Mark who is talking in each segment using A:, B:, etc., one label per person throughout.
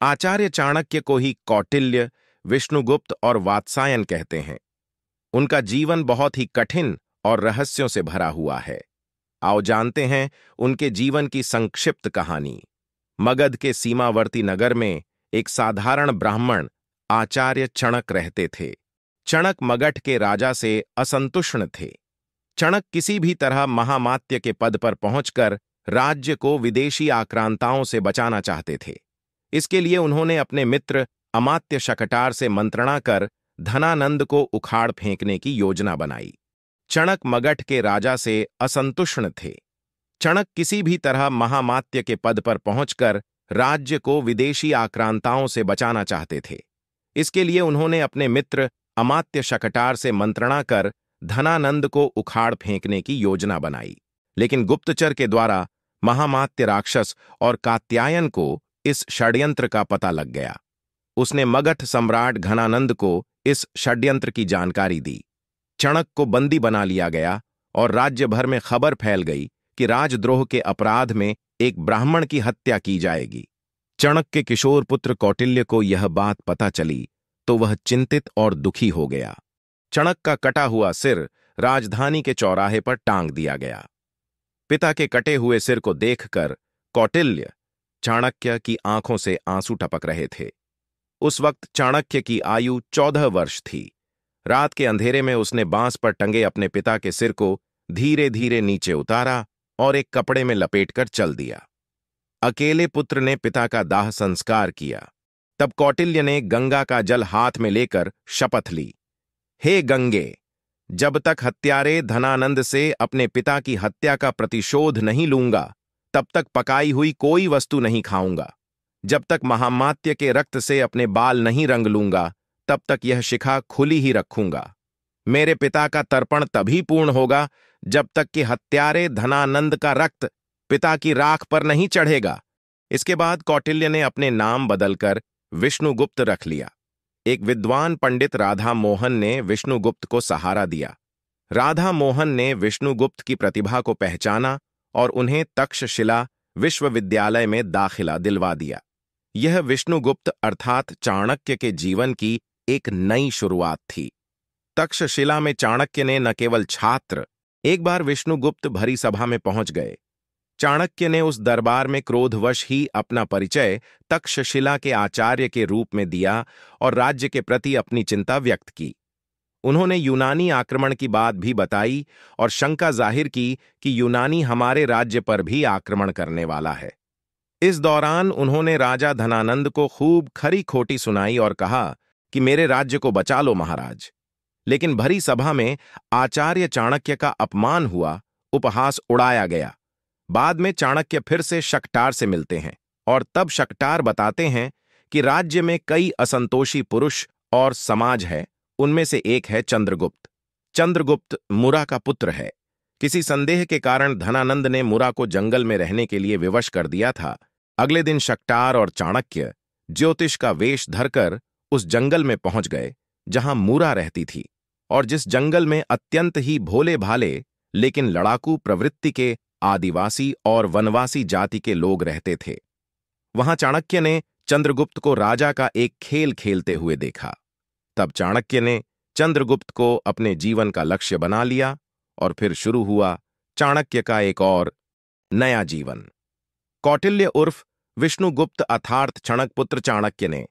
A: आचार्य चाणक्य को ही कौटिल्य, विष्णुगुप्त और वात्सायन कहते हैं। उनका जीवन बहुत ही कठिन और रहस्यों से भरा हुआ है। आओ जानते हैं उनके जीवन की संक्षिप्त कहानी। मगध के सीमावर्ती नगर में एक साधारण ब्राह्मण आचार्य चणक रहते थे। चणक मगध के राजा से असंतुष्ट थे। चणक किसी भी तरह महामात्य के पद पर पहुंचकर राज्य को विदेशी आक्रांताओं से बचाना चाहते थे। इसके लिए उन्होंने अपने मित्र अमात्य शकटार से मंत्रणा कर धनानंद को उखाड़ फेंकने की योजना बनाई। चणक मगध के राजा से असंतुष्ट थे। चणक किसी भी तरह महामात्य के पद पर पहुंचकर राज्य को विदेशी आक्रांताओं से बचाना चाहते थे। इसके लिए उन्होंने अपने मित्र अमात्य शकटार से मंत्रणा कर धनानंद को उखाड़ फेंकने की योजना बनाई। लेकिन गुप्तचर के द्वारा महामात्य राक्षस और कात्यायन को इस षड्यंत्र का पता लग गया। उसने मगध सम्राट घनानंद को इस षड्यंत्र की जानकारी दी। चणक को बंदी बना लिया गया और राज्य भर में खबर फैल गई कि राजद्रोह के अपराध में एक ब्राह्मण की हत्या की जाएगी। चणक के किशोर पुत्र कौटिल्य को यह बात पता चली तो वह चिंतित और दुखी हो गया। चणक का कटा हुआ सिर राजधानी के चौराहे पर टांग दिया गया। पिता के कटे हुए सिर को देखकर कौटिल्य चाणक्य की आंखों से आंसू टपक रहे थे। उस वक्त चाणक्य की आयु 14 वर्ष थी। रात के अंधेरे में उसने बांस पर टंगे अपने पिता के सिर को धीरे धीरे नीचे उतारा और एक कपड़े में लपेटकर चल दिया। अकेले पुत्र ने पिता का दाह संस्कार किया। तब कौटिल्य ने गंगा का जल हाथ में लेकर शपथ ली, हे गंगे, जब तक हत्यारे धनानंद से अपने पिता की हत्या का प्रतिशोध नहीं लूंगा, तब तक पकाई हुई कोई वस्तु नहीं खाऊंगा। जब तक महामात्य के रक्त से अपने बाल नहीं रंग लूंगा, तब तक यह शिखा खुली ही रखूंगा। मेरे पिता का तर्पण तभी पूर्ण होगा जब तक कि हत्यारे धनानंद का रक्त पिता की राख पर नहीं चढ़ेगा। इसके बाद कौटिल्य ने अपने नाम बदलकर विष्णुगुप्त रख लिया। एक विद्वान पंडित राधा मोहन ने विष्णुगुप्त को सहारा दिया। राधा मोहन ने विष्णुगुप्त की प्रतिभा को पहचाना और उन्हें तक्षशिला विश्वविद्यालय में दाखिला दिलवा दिया। यह विष्णुगुप्त अर्थात चाणक्य के जीवन की एक नई शुरुआत थी। तक्षशिला में चाणक्य ने न केवल छात्र, एक बार विष्णुगुप्त भरी सभा में पहुंच गए। चाणक्य ने उस दरबार में क्रोधवश ही अपना परिचय तक्षशिला के आचार्य के रूप में दिया और राज्य के प्रति अपनी चिंता व्यक्त की। उन्होंने यूनानी आक्रमण की बात भी बताई और शंका जाहिर की कि यूनानी हमारे राज्य पर भी आक्रमण करने वाला है। इस दौरान उन्होंने राजा धनानंद को खूब खरी खोटी सुनाई और कहा कि मेरे राज्य को बचा लो महाराज। लेकिन भरी सभा में आचार्य चाणक्य का अपमान हुआ, उपहास उड़ाया गया। बाद में चाणक्य फिर से शकटार से मिलते हैं और तब शकटार बताते हैं कि राज्य में कई असंतोषी पुरुष और समाज है। उनमें से एक है चंद्रगुप्त। चंद्रगुप्त मुरा का पुत्र है। किसी संदेह के कारण धनानंद ने मुरा को जंगल में रहने के लिए विवश कर दिया था। अगले दिन शकटार और चाणक्य ज्योतिष का वेश धरकर उस जंगल में पहुंच गए जहां मुरा रहती थी और जिस जंगल में अत्यंत ही भोले भाले लेकिन लड़ाकू प्रवृत्ति के आदिवासी और वनवासी जाति के लोग रहते थे। वहां चाणक्य ने चंद्रगुप्त को राजा का एक खेल खेलते हुए देखा। तब चाणक्य ने चंद्रगुप्त को अपने जीवन का लक्ष्य बना लिया और फिर शुरू हुआ चाणक्य का एक और नया जीवन। कौटिल्य उर्फ विष्णुगुप्त अर्थात चणकपुत्र चाणक्य ने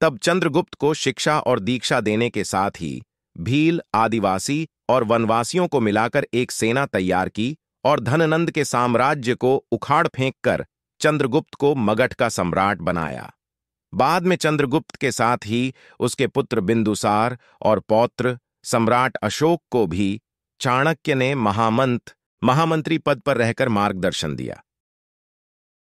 A: तब चंद्रगुप्त को शिक्षा और दीक्षा देने के साथ ही भील, आदिवासी और वनवासियों को मिलाकर एक सेना तैयार की और धनानंद के साम्राज्य को उखाड़ फेंककर चंद्रगुप्त को मगध का सम्राट बनाया। बाद में चंद्रगुप्त के साथ ही उसके पुत्र बिंदुसार और पौत्र सम्राट अशोक को भी चाणक्य ने महामंत्री पद पर रहकर मार्गदर्शन दिया।